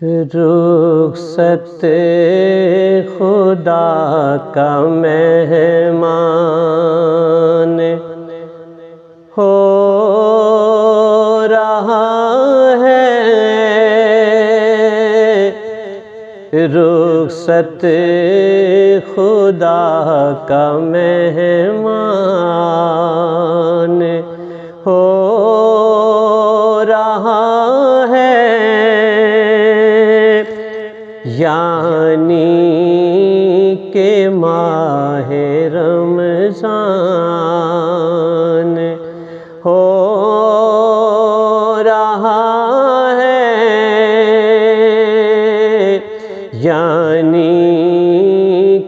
رخصت خدا کا مہمان ہو رہا ہے، رخصت خدا کا مہمان ہو رہا ہے، یعنی کہ ماہ رمضان ہو رہا ہے، یعنی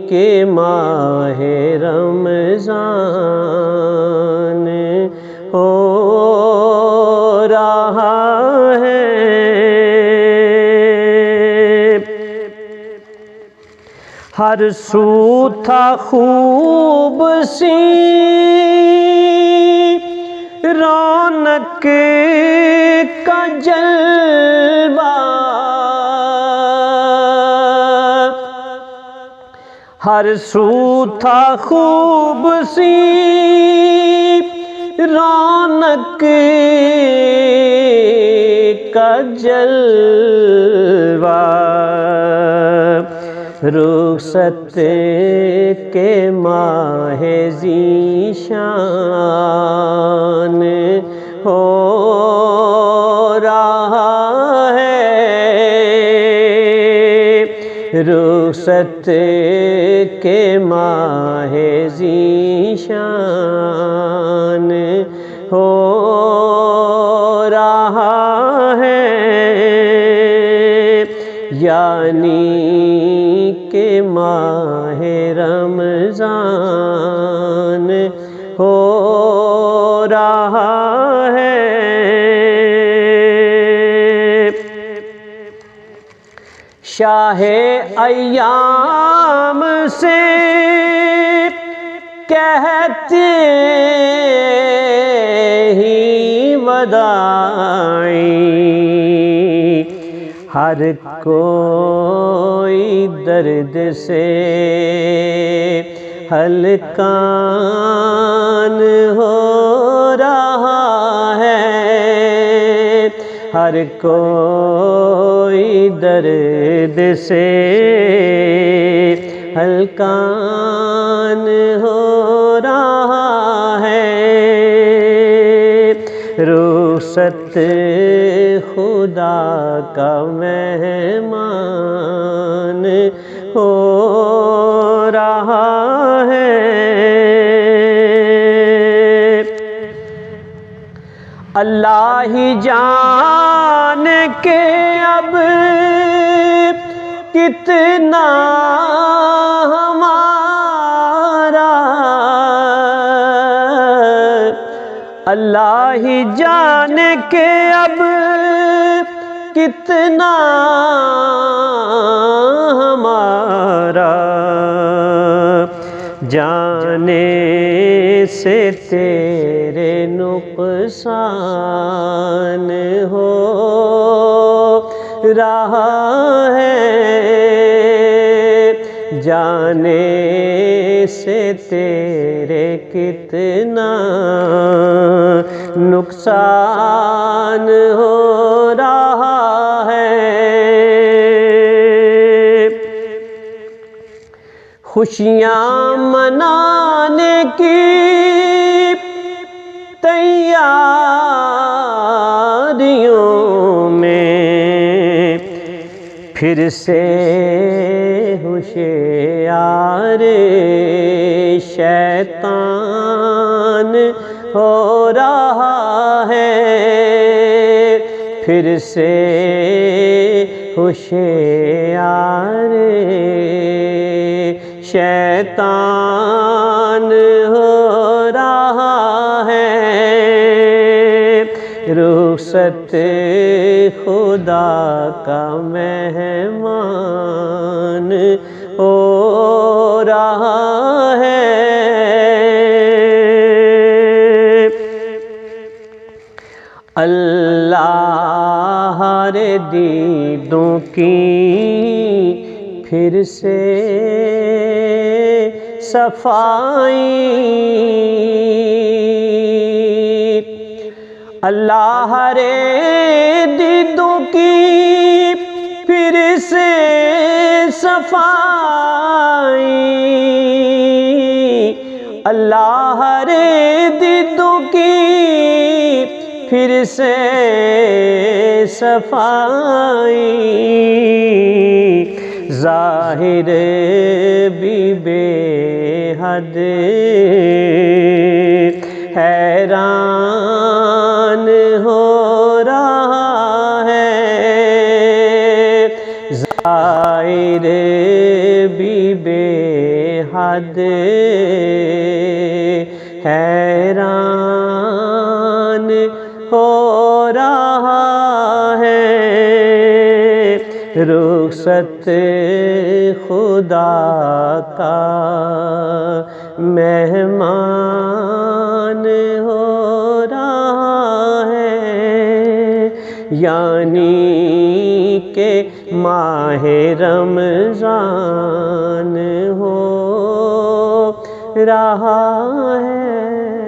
کہ ماہ رمضان ہو رہا ہے۔ ہر سو تھا خوب سی رونق کا جلوہ، ہر سو تھا خوب سی رونق کا جلوہ، رخصت کے ماہ ذیشان ہو رہا ہے، رخصت کے ماہ ذیشان ہو رہا ہے، یعنی کہ ماہ رمضان ہو رہا ہے۔ شاہ ایام سے کہتے ہی وداعی، ہر کوئی درد سے ہلکان ہو رہا ہے، ہر کوئی درد سے ہلکان ہو رہا ہے، رخصت خدا کا مہمان ہو رہا ہے۔ اللہ ہی جانے کہ اب کتنا ہمارا، اللہ ہی جانے کہ اب کتنا ہمارا، جانے سے تیرے نقصان ہو رہا ہے، جانے سے تیرے کتنا نقصان ہو رہا ہے۔ خوشیاں منانے کی تیاریوں میں پھر سے ہوشیار شیطان ہو رہا ہے، پھر سے ہوشیار شیطان ہو رہا ہے، رخصت خدا کا مہمان ہو رہا ہے۔ اللہ بہار دیدوں کی پھر سے صفائی، اللہ رے دیدوں کی پھر سے صفائی، اللہ رے دیدوں کی پھر سے صفائی، ظاہر بھی بے حد حیران ہو رہا ہے، ظاہر بھی بے حد حیران ہو رہا ہے، رخصت خدا کا مہمان ہو رہا ہے، یعنی کہ ماہ رمضان ہو رہا ہے۔